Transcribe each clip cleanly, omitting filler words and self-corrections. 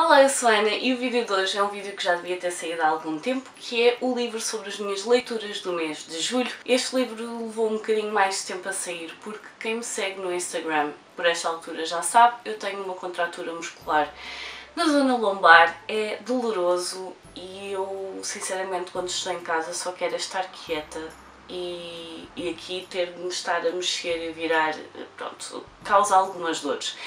Olá, eu sou a Ana e o vídeo de hoje é um vídeo que já devia ter saído há algum tempo, que é o livro sobre as minhas leituras do mês de julho. Este livro levou um bocadinho mais de tempo a sair porque quem me segue no Instagram por esta altura já sabe, eu tenho uma contratura muscular na zona lombar, é doloroso e eu sinceramente quando estou em casa só quero estar quieta e aqui ter de me estar a mexer e a virar, pronto, causa algumas dores.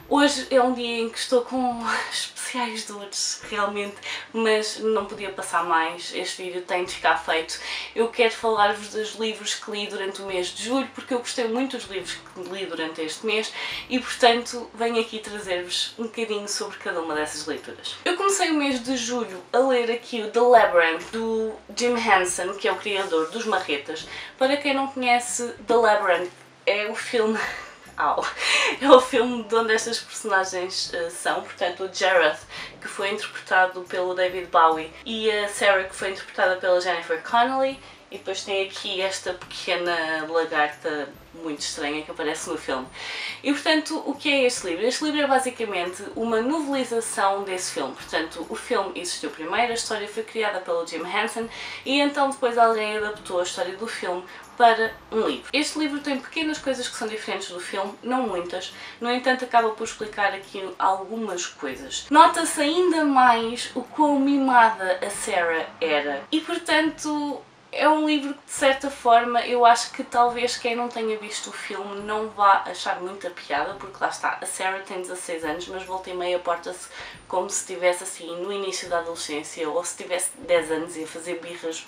Hoje é um dia em que estou com especiais dores, realmente, mas não podia passar mais, este vídeo tem de ficar feito. Eu quero falar-vos dos livros que li durante o mês de julho, porque eu gostei muito dos livros que li durante este mês e, portanto, venho aqui trazer-vos um bocadinho sobre cada uma dessas leituras. Eu comecei o mês de julho a ler aqui o The Labyrinth, do Jim Henson, que é o criador dos Marretas. Para quem não conhece, The Labyrinth é o filme... É o filme de onde estas personagens são, portanto o Jareth, que foi interpretado pelo David Bowie, e a Sarah, que foi interpretada pela Jennifer Connelly, e depois tem aqui esta pequena lagarta muito estranha que aparece no filme. E portanto, o que é este livro? Este livro é basicamente uma novelização desse filme. Portanto, o filme existiu primeiro, a história foi criada pelo Jim Henson e então depois alguém adaptou a história do filme para um livro. Este livro tem pequenas coisas que são diferentes do filme, não muitas, no entanto acaba por explicar aqui algumas coisas. Nota-se ainda mais o quão mimada a Sarah era e portanto é um livro que de certa forma eu acho que talvez quem não tenha visto o filme não vá achar muita piada, porque lá está, a Sarah tem 16 anos, mas volta e meia porta-se como se estivesse assim no início da adolescência ou se tivesse 10 anos e a fazer birras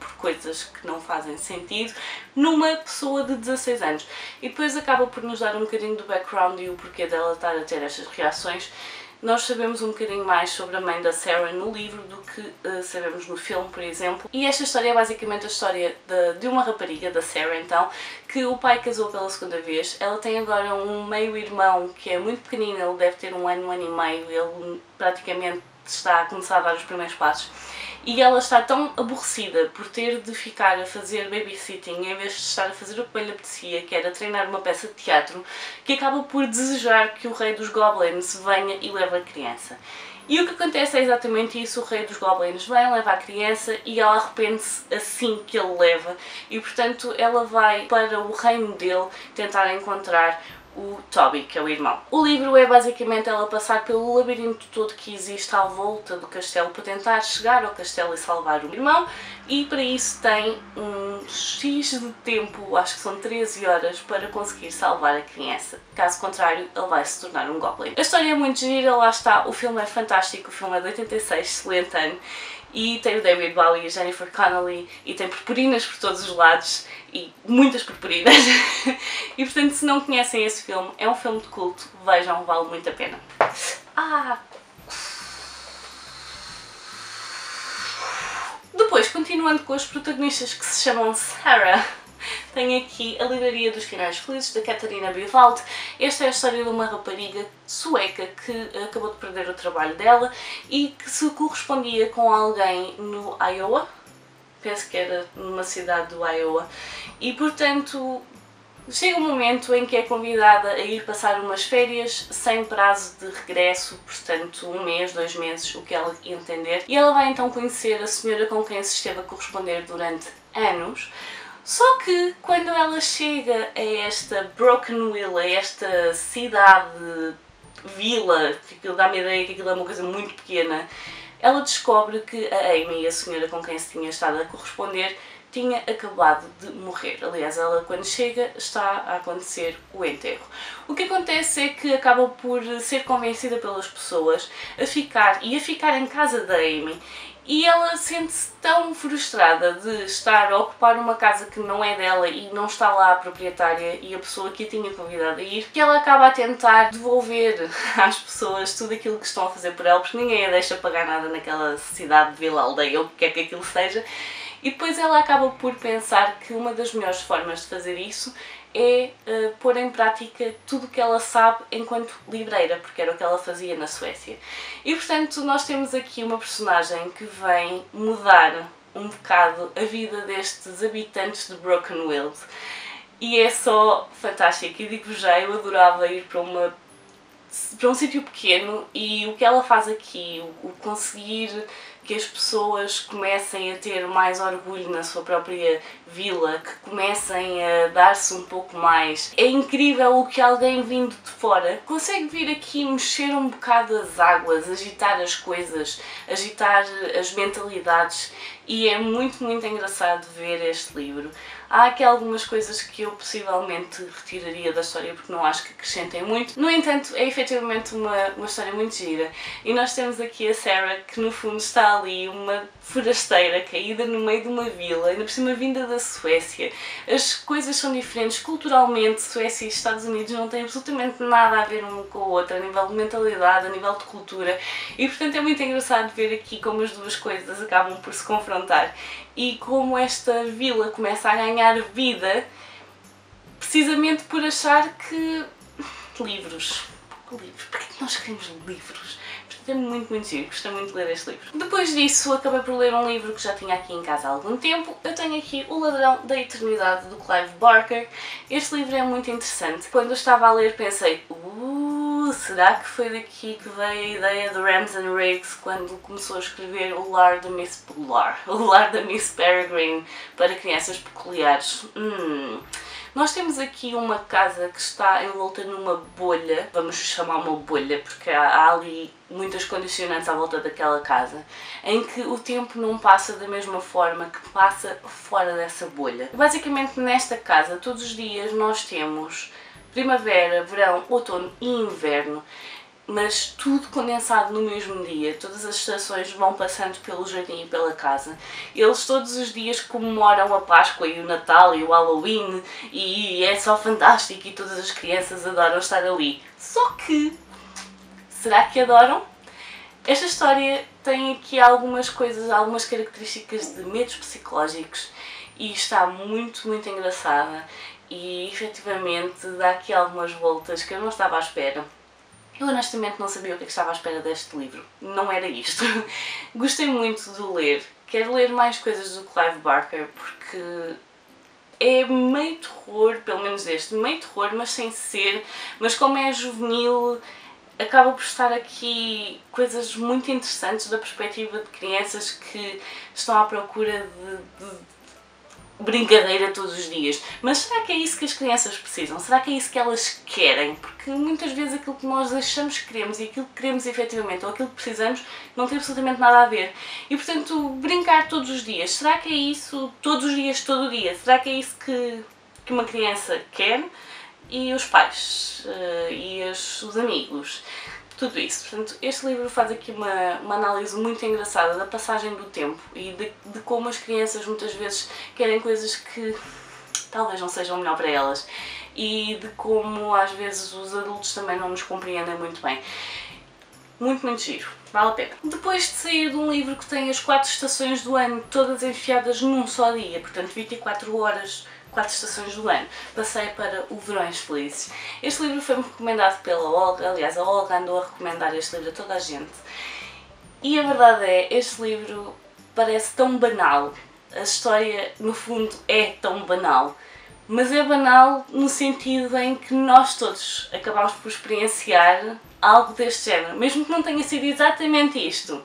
por coisas que não fazem sentido numa pessoa de 16 anos. E depois acaba por nos dar um bocadinho do background e o porquê dela estar a ter estas reações. Nós sabemos um bocadinho mais sobre a mãe da Sarah no livro do que sabemos no filme, por exemplo. E esta história é basicamente a história de uma rapariga, da Sarah então, que o pai casou pela segunda vez. Ela tem agora um meio-irmão que é muito pequenino, ele deve ter um ano e meio, ele praticamente está a começar a dar os primeiros passos. E ela está tão aborrecida por ter de ficar a fazer babysitting em vez de estar a fazer o que lhe apetecia, que era treinar uma peça de teatro, que acaba por desejar que o rei dos goblins venha e leve a criança. E o que acontece é exatamente isso, o rei dos goblins vem, leva a criança e ela arrepende-se assim que ele leva e portanto ela vai para o reino dele tentar encontrar o Toby, que é o irmão. O livro é basicamente ela passar pelo labirinto todo que existe à volta do castelo para tentar chegar ao castelo e salvar o irmão e para isso tem um X de tempo, acho que são 13 horas, para conseguir salvar a criança. Caso contrário, ele vai se tornar um goblin. A história é muito gira, lá está, o filme é fantástico, o filme é de 86, excelente ano. E tem o David Bowie e a Jennifer Connelly e tem purpurinas por todos os lados e muitas purpurinas e portanto se não conhecem esse filme, é um filme de culto, vejam, vale muito a pena. Depois, continuando com os protagonistas que se chamam Sarah, tenho aqui A Livraria dos Finais Felizes, da Catarina Bivaldi. Esta é a história de uma rapariga sueca que acabou de perder o trabalho dela e que se correspondia com alguém no Iowa, penso que era numa cidade do Iowa, e portanto chega um momento em que é convidada a ir passar umas férias sem prazo de regresso, portanto 1 mês, 2 meses, o que ela entender, e ela vai então conhecer a senhora com quem se esteve a corresponder durante anos. Só que quando ela chega a esta Broken Wheel, a esta cidade, vila, que aquilo dá-me a ideia que aquilo é uma coisa muito pequena, ela descobre que a Amy, a senhora com quem se tinha estado a corresponder, tinha acabado de morrer. Aliás, ela quando chega está a acontecer o enterro. O que acontece é que acaba por ser convencida pelas pessoas a ficar em casa da Amy. E ela sente-se tão frustrada de estar a ocupar uma casa que não é dela e não está lá a proprietária e a pessoa que a tinha convidado a ir, que ela acaba a tentar devolver às pessoas tudo aquilo que estão a fazer por ela, porque ninguém a deixa pagar nada naquela cidade, vila, aldeia, ou o que quer que aquilo seja. E depois ela acaba por pensar que uma das melhores formas de fazer isso é pôr em prática tudo o que ela sabe enquanto livreira, porque era o que ela fazia na Suécia. E portanto nós temos aqui uma personagem que vem mudar um bocado a vida destes habitantes de Broken Wheel. E é só fantástico, e digo-vos já, eu adorava ir para uma para um sítio pequeno, e o que ela faz aqui, o conseguir que as pessoas comecem a ter mais orgulho na sua própria vila, que comecem a dar-se um pouco mais. É incrível o que alguém vindo de fora consegue vir aqui mexer um bocado as águas, agitar as coisas, agitar as mentalidades, e é muito, muito engraçado ver este livro. Há aqui algumas coisas que eu possivelmente retiraria da história porque não acho que acrescentem muito. No entanto, é efetivamente uma história muito gira. E nós temos aqui a Sarah, que no fundo está ali, uma forasteira caída no meio de uma vila, ainda por cima vinda da Suécia. As coisas são diferentes culturalmente, Suécia e Estados Unidos não têm absolutamente nada a ver um com o outro, a nível de mentalidade, a nível de cultura, e portanto é muito engraçado ver aqui como as duas coisas acabam por se confrontar e como esta vila começa a ganhar vida precisamente por achar que livros, para que nós queremos livros? É muito, muito giro, gostei muito de ler este livro. Depois disso, acabei por ler um livro que já tinha aqui em casa há algum tempo. Eu tenho aqui O Ladrão da Eternidade, do Clive Barker. Este livro é muito interessante. Quando eu estava a ler pensei, será que foi daqui que veio a ideia de Ramsden Riggs quando começou a escrever O Lar da Miss Peregrine para crianças peculiares? Nós temos aqui uma casa que está envolta numa bolha, vamos chamar uma bolha porque há ali muitas condicionantes à volta daquela casa, em que o tempo não passa da mesma forma que passa fora dessa bolha. Basicamente nesta casa todos os dias nós temos primavera, verão, outono e inverno, mas tudo condensado no mesmo dia. Todas as estações vão passando pelo jardim e pela casa. Eles todos os dias comemoram a Páscoa e o Natal e o Halloween, e é só fantástico e todas as crianças adoram estar ali. Só que, será que adoram? Esta história tem aqui algumas coisas, algumas características de medos psicológicos, e está muito, muito engraçada, e efetivamente dá aqui algumas voltas que eu não estava à espera. Eu honestamente não sabia o que estava à espera deste livro, não era isto. Gostei muito de ler, quero ler mais coisas do Clive Barker porque é meio terror, pelo menos este, meio terror, mas sem ser, mas como é juvenil, acaba por estar aqui coisas muito interessantes da perspectiva de crianças que estão à procura de brincadeira todos os dias. Mas será que é isso que as crianças precisam? Será que é isso que elas querem? Porque muitas vezes aquilo que nós achamos que queremos e aquilo que queremos efetivamente ou aquilo que precisamos não tem absolutamente nada a ver. E portanto, brincar todos os dias, será que é isso todos os dias, todo o dia? Será que é isso que uma criança quer? E os pais? E os amigos? Tudo isso. Portanto, este livro faz aqui uma análise muito engraçada da passagem do tempo e de como as crianças muitas vezes querem coisas que talvez não sejam melhor para elas, e de como às vezes os adultos também não nos compreendem muito bem. Muito, muito giro. Vale a pena. Depois de sair de um livro que tem as 4 estações do ano todas enfiadas num só dia, portanto 24 horas, 4 estações do ano, passei para o Verões Felizes. Este livro foi-me recomendado pela Olga, aliás a Olga andou a recomendar este livro a toda a gente. E a verdade é, este livro parece tão banal, a história no fundo é tão banal, mas é banal no sentido em que nós todos acabamos por experienciar algo deste género, mesmo que não tenha sido exatamente isto.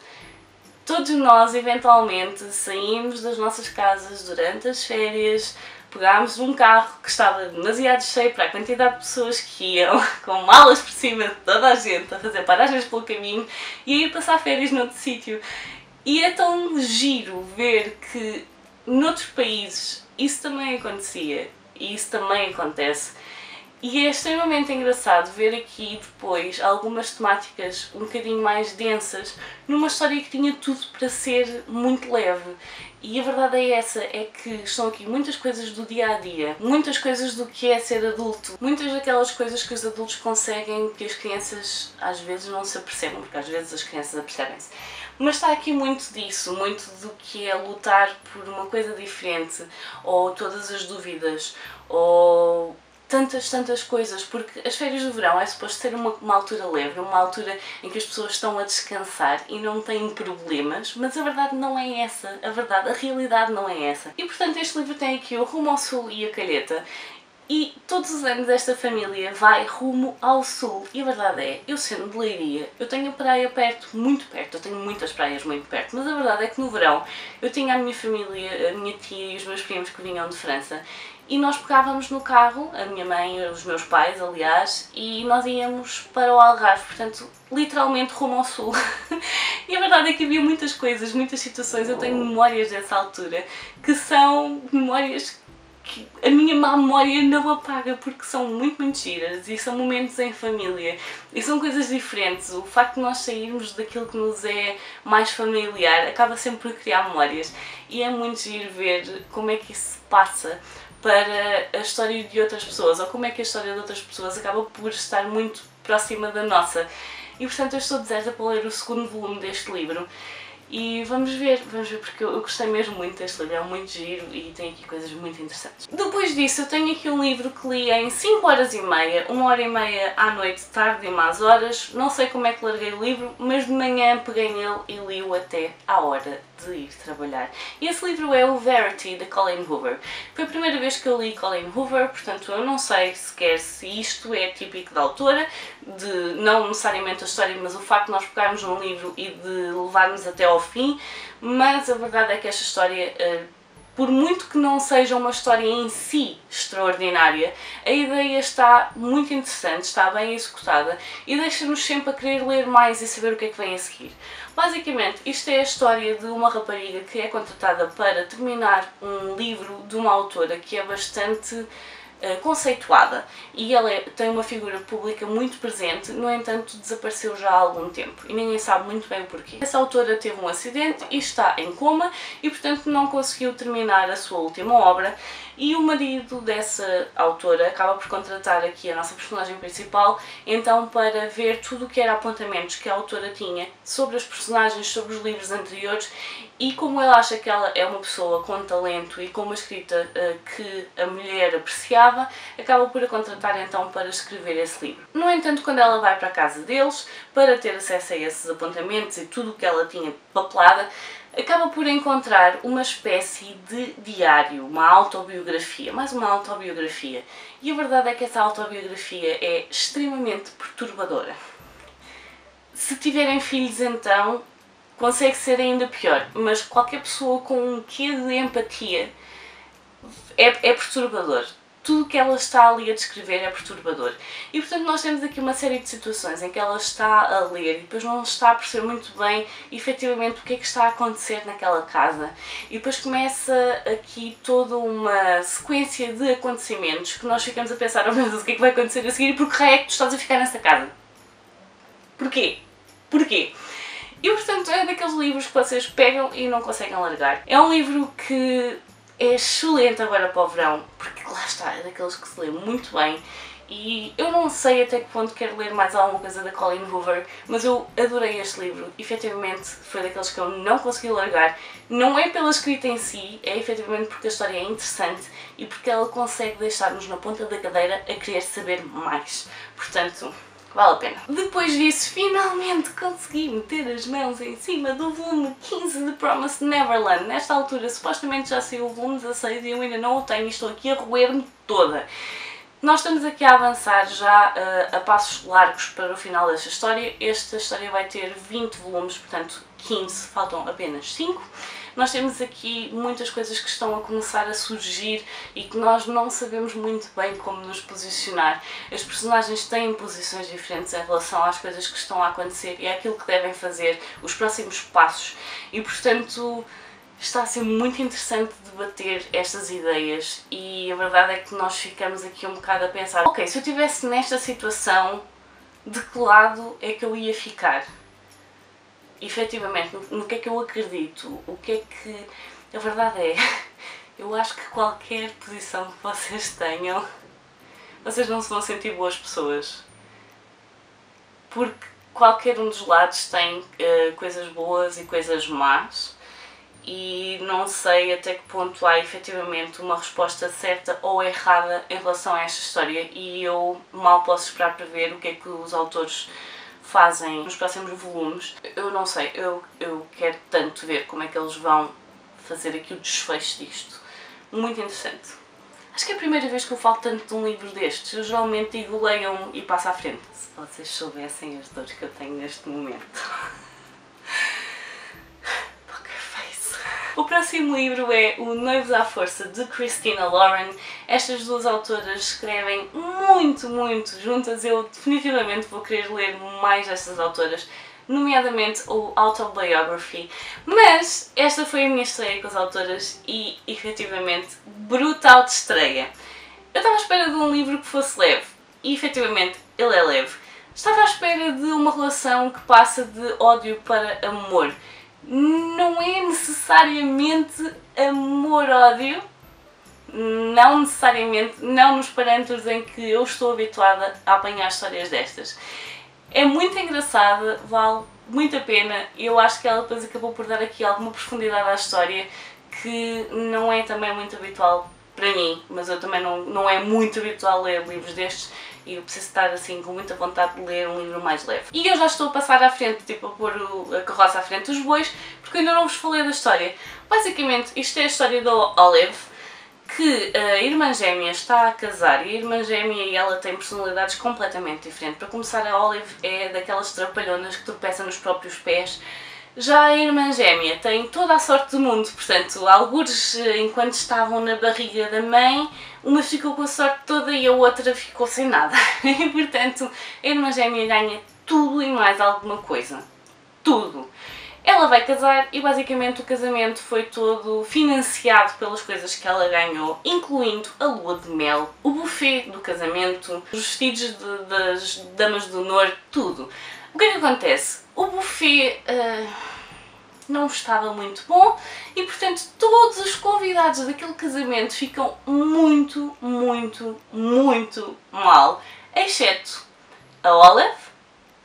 Todos nós eventualmente saímos das nossas casas durante as férias, pegámos um carro que estava demasiado cheio para a quantidade de pessoas que iam, com malas por cima de toda a gente, a fazer paragens pelo caminho e a ir passar férias noutro sítio. E é tão giro ver que noutros países isso também acontecia e isso também acontece. E é extremamente engraçado ver aqui depois algumas temáticas um bocadinho mais densas numa história que tinha tudo para ser muito leve. E a verdade é essa, é que estão aqui muitas coisas do dia-a-dia, muitas coisas do que é ser adulto, muitas daquelas coisas que os adultos conseguem que as crianças às vezes não se apercebam, porque às vezes as crianças apercebem-se. Mas está aqui muito disso, muito do que é lutar por uma coisa diferente, ou todas as dúvidas, ou tantas coisas, porque as férias do verão é suposto ser uma altura leve, uma altura em que as pessoas estão a descansar e não têm problemas, mas a verdade não é essa, a realidade não é essa. E portanto este livro tem aqui o Rumo ao Sul e a Calheta, E todos os anos esta família vai rumo ao sul. E a verdade é, eu sendo de Leiria, eu tenho a praia perto, muito perto, eu tenho muitas praias muito perto, mas a verdade é que no verão eu tinha a minha família, a minha tia e os meus primos que vinham de França, e nós pegávamos no carro, a minha mãe, os meus pais, aliás, e nós íamos para o Algarve, portanto, literalmente rumo ao sul. E a verdade é que havia muitas coisas, muitas situações, eu tenho memórias dessa altura, que são memórias que a minha má memória não apaga, porque são muito giras e são momentos em família e são coisas diferentes. O facto de nós sairmos daquilo que nos é mais familiar acaba sempre por criar memórias, e é muito giro ver como é que isso se passa para a história de outras pessoas, ou como é que a história de outras pessoas acaba por estar muito próxima da nossa. E portanto eu estou desejosa para ler o segundo volume deste livro. E vamos ver porque eu gostei mesmo muito deste livro, é muito giro e tem aqui coisas muito interessantes. Depois disso eu tenho aqui um livro que li em 5 horas e meia, 1h30 à noite, tarde e más horas. Não sei como é que larguei o livro, mas de manhã peguei nele e li-o até à hora de ir trabalhar. E esse livro é o Verity, de Colleen Hoover. Foi a primeira vez que eu li Colleen Hoover, portanto eu não sei sequer se isto é típico da autora, de não necessariamente a história, mas o facto de nós pegarmos um livro e de levarmos até ao fim, mas a verdade é que esta história, por muito que não seja uma história em si extraordinária, a ideia está muito interessante, está bem executada e deixa-nos sempre a querer ler mais e saber o que é que vem a seguir. Basicamente, isto é a história de uma rapariga que é contratada para terminar um livro de uma autora que é bastante conceituada, e ela tem uma figura pública muito presente, no entanto desapareceu já há algum tempo e ninguém sabe muito bem o porquê. Essa autora teve um acidente e está em coma e portanto não conseguiu terminar a sua última obra, e o marido dessa autora acaba por contratar aqui a nossa personagem principal então para ver tudo o que era apontamentos que a autora tinha sobre as personagens, sobre os livros anteriores, e como ela acha que ela é uma pessoa com talento e com uma escrita que a mulher apreciava, acaba por a contratar então para escrever esse livro. No entanto, quando ela vai para a casa deles para ter acesso a esses apontamentos e tudo o que ela tinha papelada, acaba por encontrar uma espécie de diário, uma autobiografia, mais uma autobiografia. E a verdade é que essa autobiografia é extremamente perturbadora. Se tiverem filhos então, consegue ser ainda pior, mas qualquer pessoa com um quê de empatia é perturbador. Tudo o que ela está ali a descrever é perturbador. E portanto nós temos aqui uma série de situações em que ela está a ler e depois não está a perceber muito bem efetivamente o que é que está a acontecer naquela casa. E depois começa aqui toda uma sequência de acontecimentos que nós ficamos a pensar, oh meu Deus, o que é que vai acontecer a seguir e por que raio é que tu estás a ficar nessa casa? Porquê? Porquê? E portanto é daqueles livros que vocês pegam e não conseguem largar. É um livro que é excelente agora para o verão, porque lá está, é daqueles que se lê muito bem, e eu não sei até que ponto quero ler mais alguma coisa da Colleen Hoover, mas eu adorei este livro, efetivamente foi daqueles que eu não consegui largar. Não é pela escrita em si, é efetivamente porque a história é interessante e porque ela consegue deixar-nos na ponta da cadeira a querer saber mais, portanto vale a pena. Depois disso, finalmente consegui meter as mãos em cima do volume 15 de Promised Neverland. Nesta altura, supostamente já saiu o volume 16 e eu ainda não o tenho e estou aqui a roer-me toda. Nós estamos aqui a avançar já a passos largos para o final desta história. Esta história vai ter 20 volumes, portanto 15, faltam apenas 5. Nós temos aqui muitas coisas que estão a começar a surgir e que nós não sabemos muito bem como nos posicionar. As personagens têm posições diferentes em relação às coisas que estão a acontecer e àquilo que devem fazer, os próximos passos, e portanto está a ser muito interessante debater estas ideias, e a verdade é que nós ficamos aqui um bocado a pensar, ok, se eu estivesse nesta situação, de que lado é que eu ia ficar? Efetivamente, no que é que eu acredito, o que é que... A verdade é, eu acho que qualquer posição que vocês tenham, vocês não se vão sentir boas pessoas. Porque qualquer um dos lados tem coisas boas e coisas más, e não sei até que ponto há efetivamente uma resposta certa ou errada em relação a esta história, e eu mal posso esperar para ver o que é que os autores fazem nos próximos volumes. Eu não sei, eu quero tanto ver como é que eles vão fazer aqui o desfecho disto. Muito interessante. Acho que é a primeira vez que eu falo tanto de um livro destes. Eu geralmente digo leiam e passo à frente. Se vocês soubessem as dores que eu tenho neste momento. Poker face. O próximo livro é O Noivos à Força, de Christina Lauren. Estas duas autoras escrevem muito, muito juntas. Eu definitivamente vou querer ler mais destas autoras, nomeadamente o Autobiography, mas esta foi a minha estreia com as autoras e, efetivamente, brutal de estreia. Eu estava à espera de um livro que fosse leve e, efetivamente, ele é leve. Estava à espera de uma relação que passa de ódio para amor. Não é necessariamente amor-ódio, não necessariamente, não nos parâmetros em que eu estou habituada a apanhar histórias destas. É muito engraçada, vale muito a pena. Eu acho que ela depois acabou por dar aqui alguma profundidade à história que não é também muito habitual para mim, mas eu também não é muito habitual ler livros destes e eu preciso estar assim com muita vontade de ler um livro mais leve. E eu já estou a passar à frente, tipo a pôr a carroça à frente dos bois, porque eu ainda não vos falei da história. Basicamente, isto é a história da Olive, que a irmã gêmea está a casar e a irmã gêmea e ela têm personalidades completamente diferentes. Para começar, a Olive é daquelas trapalhonas que tropeçam nos próprios pés. Já a irmã gêmea tem toda a sorte do mundo, portanto, algures enquanto estavam na barriga da mãe, uma ficou com a sorte toda e a outra ficou sem nada. E, portanto, a irmã gêmea ganha tudo e mais alguma coisa. Tudo. Ela vai casar e basicamente o casamento foi todo financiado pelas coisas que ela ganhou, incluindo a lua de mel, o buffet do casamento, os vestidos das damas de honor, tudo. O que é que acontece? O buffet não estava muito bom e, portanto, todos os convidados daquele casamento ficam muito, muito, muito mal, exceto a Olive,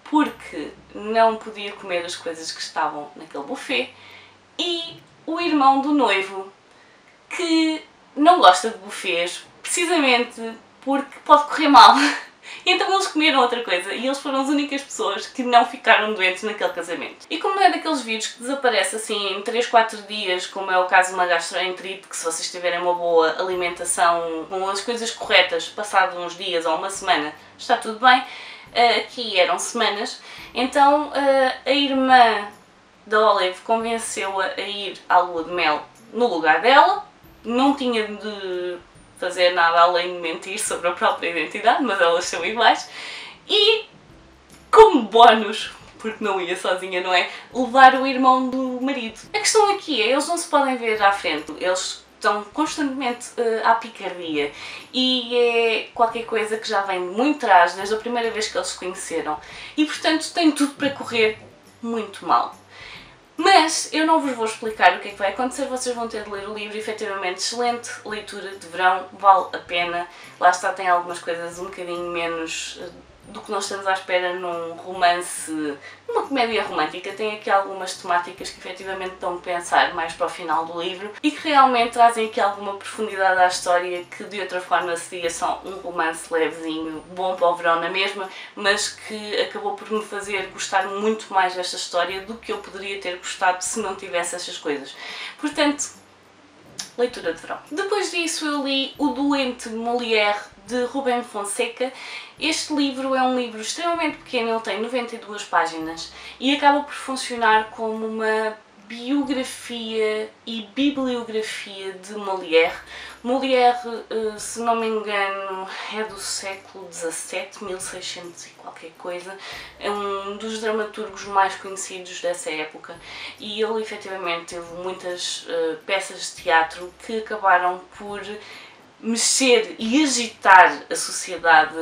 porque não podia comer as coisas que estavam naquele buffet, e o irmão do noivo, que não gosta de buffets, precisamente porque pode correr mal. E então eles comeram outra coisa e eles foram as únicas pessoas que não ficaram doentes naquele casamento. E como não é daqueles vídeos que desaparece assim em 3, 4 dias, como é o caso de uma gastroenterite, que se vocês tiverem uma boa alimentação com as coisas corretas, passado uns dias ou uma semana, está tudo bem. Aqui eram semanas, então a irmã da Olive convenceu-a a ir à lua de mel no lugar dela, não tinha de fazer nada além de mentir sobre a própria identidade, mas elas são iguais, e como bónus, porque não ia sozinha, não é? Levar o irmão do marido. A questão aqui é, eles não se podem ver à frente, eles estão constantemente à picardia e é qualquer coisa que já vem muito atrás, desde a primeira vez que eles se conheceram, e portanto tem tudo para correr muito mal. Mas eu não vos vou explicar o que é que vai acontecer, vocês vão ter de ler o livro, efetivamente excelente leitura de verão, vale a pena. Lá está, tem algumas coisas um bocadinho menos do que nós estamos à espera num romance, numa comédia romântica. Tem aqui algumas temáticas que efetivamente dão a pensar mais para o final do livro e que realmente trazem aqui alguma profundidade à história, que de outra forma seria só um romance levezinho, bom para o verão na mesma, mas que acabou por me fazer gostar muito mais desta história do que eu poderia ter gostado se não tivesse estas coisas. Portanto, leitura de verão. Depois disso eu li O Doente Molière, de Rubem Fonseca. Este livro é um livro extremamente pequeno, ele tem 92 páginas e acaba por funcionar como uma biografia e bibliografia de Molière. Molière, se não me engano, é do século XVII, 1600 e qualquer coisa. É um dos dramaturgos mais conhecidos dessa época e ele efetivamente teve muitas peças de teatro que acabaram por mexer e agitar a sociedade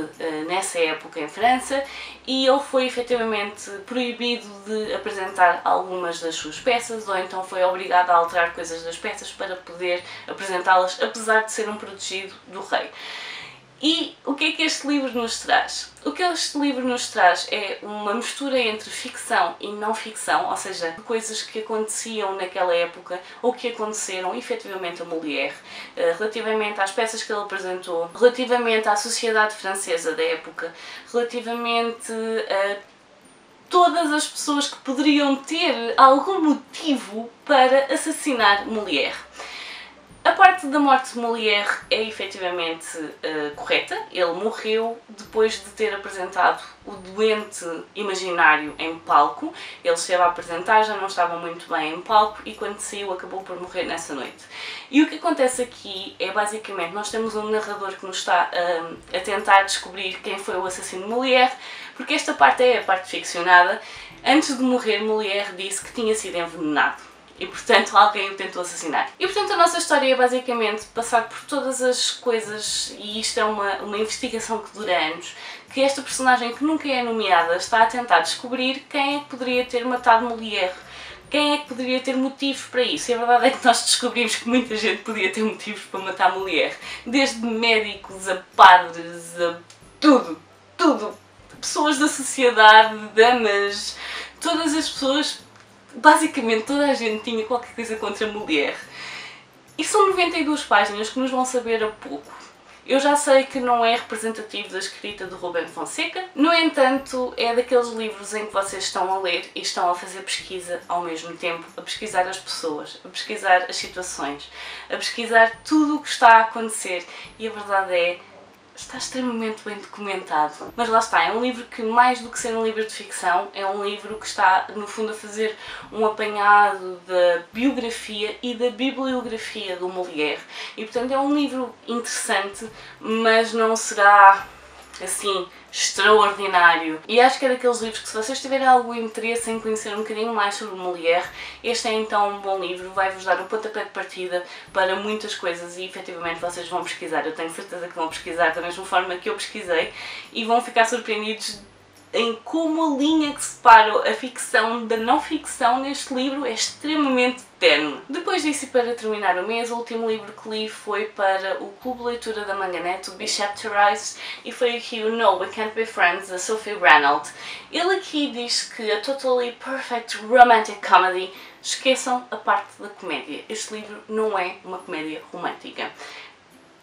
nessa época em França, e ele foi efetivamente proibido de apresentar algumas das suas peças, ou então foi obrigado a alterar coisas das peças para poder apresentá-las, apesar de ser um protegido do rei. E o que é que este livro nos traz? O que este livro nos traz é uma mistura entre ficção e não ficção, ou seja, coisas que aconteciam naquela época ou que aconteceram efetivamente a Molière, relativamente às peças que ele apresentou, relativamente à sociedade francesa da época, relativamente a todas as pessoas que poderiam ter algum motivo para assassinar Molière. A parte da morte de Molière é efetivamente correta. Ele morreu depois de ter apresentado o doente imaginário em palco. Ele esteve a apresentar, já não estava muito bem em palco e quando saiu acabou por morrer nessa noite. E o que acontece aqui é basicamente, nós temos um narrador que nos está a tentar descobrir quem foi o assassino de Molière, porque esta parte é a parte ficcionada. Antes de morrer, Molière disse que tinha sido envenenado e, portanto, alguém o tentou assassinar. E, portanto, a nossa história é basicamente passar por todas as coisas, e isto é uma investigação que dura anos, que esta personagem que nunca é nomeada está a tentar descobrir quem é que poderia ter matado Molière. Quem é que poderia ter motivos para isso? E a verdade é que nós descobrimos que muita gente podia ter motivos para matar Molière. Desde médicos a padres, a tudo. Pessoas da sociedade, damas, todas as pessoas, basicamente toda a gente tinha qualquer coisa contra Molière. E são 92 páginas que nos vão saber a pouco. Eu já sei que não é representativo da escrita do Rubén Fonseca, no entanto é daqueles livros em que vocês estão a ler e estão a fazer pesquisa ao mesmo tempo, a pesquisar as pessoas, a pesquisar as situações, a pesquisar tudo o que está a acontecer, e a verdade é, está extremamente bem documentado. Mas lá está, é um livro que, mais do que ser um livro de ficção, é um livro que está, no fundo, a fazer um apanhado da biografia e da bibliografia do Molière. E, portanto, é um livro interessante, mas não será, assim, extraordinário. E acho que é daqueles livros que, se vocês tiverem algum interesse em conhecer um bocadinho mais sobre o Molière, este é então um bom livro, vai-vos dar o pontapé de partida para muitas coisas e efetivamente vocês vão pesquisar. Eu tenho certeza que vão pesquisar da mesma forma que eu pesquisei e vão ficar surpreendidos em como a linha que separa a ficção da não ficção neste livro é extremamente tenue. Depois disso, e para terminar o mês, o último livro que li foi para o Clube de Leitura da Manganete, o Be Chapterized, e foi aqui o No, We Can't Be Friends, da Sophie Reynolds. Ele aqui diz que a Totally Perfect Romantic Comedy, esqueçam a parte da comédia. Este livro não é uma comédia romântica.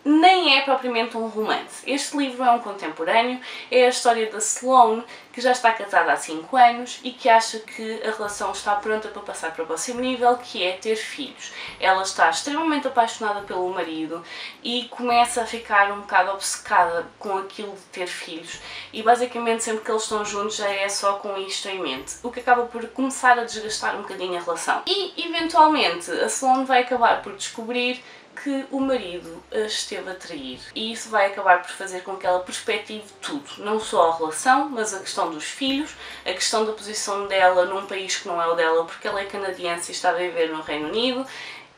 Nem é propriamente um romance. Este livro é um contemporâneo, é a história da Sloane, que já está casada há 5 anos e que acha que a relação está pronta para passar para o próximo nível, que é ter filhos. Ela está extremamente apaixonada pelo marido e começa a ficar um bocado obcecada com aquilo de ter filhos e basicamente sempre que eles estão juntos já é só com isto em mente, o que acaba por começar a desgastar um bocadinho a relação. E eventualmente a Sloane vai acabar por descobrir que o marido a esteve a trair e isso vai acabar por fazer com que ela perspective tudo, não só a relação, mas a questão dos filhos, a questão da posição dela num país que não é o dela porque ela é canadiense e está a viver no Reino Unido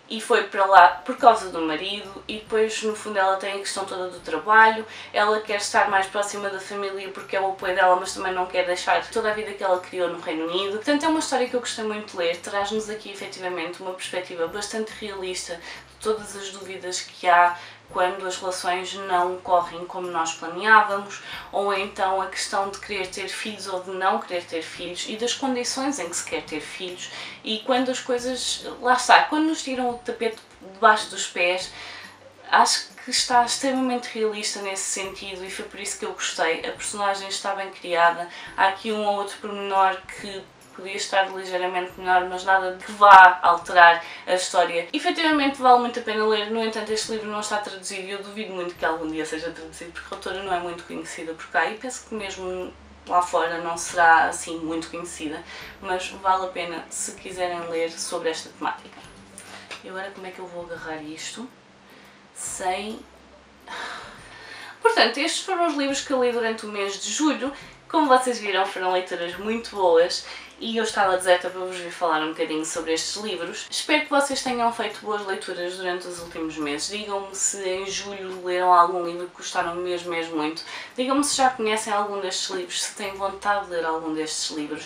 e foi para lá por causa do marido e depois no fundo ela tem a questão toda do trabalho, ela quer estar mais próxima da família porque é o apoio dela, mas também não quer deixar toda a vida que ela criou no Reino Unido. Portanto é uma história que eu gostei muito de ler, traz-nos aqui efetivamente uma perspectiva bastante realista todas as dúvidas que há quando as relações não correm como nós planeávamos, ou então a questão de querer ter filhos ou de não querer ter filhos e das condições em que se quer ter filhos e quando as coisas, lá está, quando nos tiram o tapete debaixo dos pés. Acho que está extremamente realista nesse sentido e foi por isso que eu gostei. A personagem está bem criada, há aqui um ou outro pormenor que podia estar ligeiramente melhor, mas nada que vá alterar a história. Efetivamente vale muito a pena ler, no entanto este livro não está traduzido e eu duvido muito que algum dia seja traduzido porque a autora não é muito conhecida por cá e penso que mesmo lá fora não será assim muito conhecida, mas vale a pena se quiserem ler sobre esta temática. E agora como é que eu vou agarrar isto sem... Portanto, estes foram os livros que eu li durante o mês de julho. Como vocês viram, foram leituras muito boas e eu estava deserta para vos vir falar um bocadinho sobre estes livros. Espero que vocês tenham feito boas leituras durante os últimos meses. Digam-me se em julho leram algum livro que gostaram mesmo muito. Digam-me se já conhecem algum destes livros, se têm vontade de ler algum destes livros.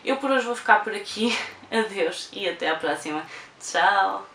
Eu por hoje vou ficar por aqui. Adeus e até à próxima. Tchau!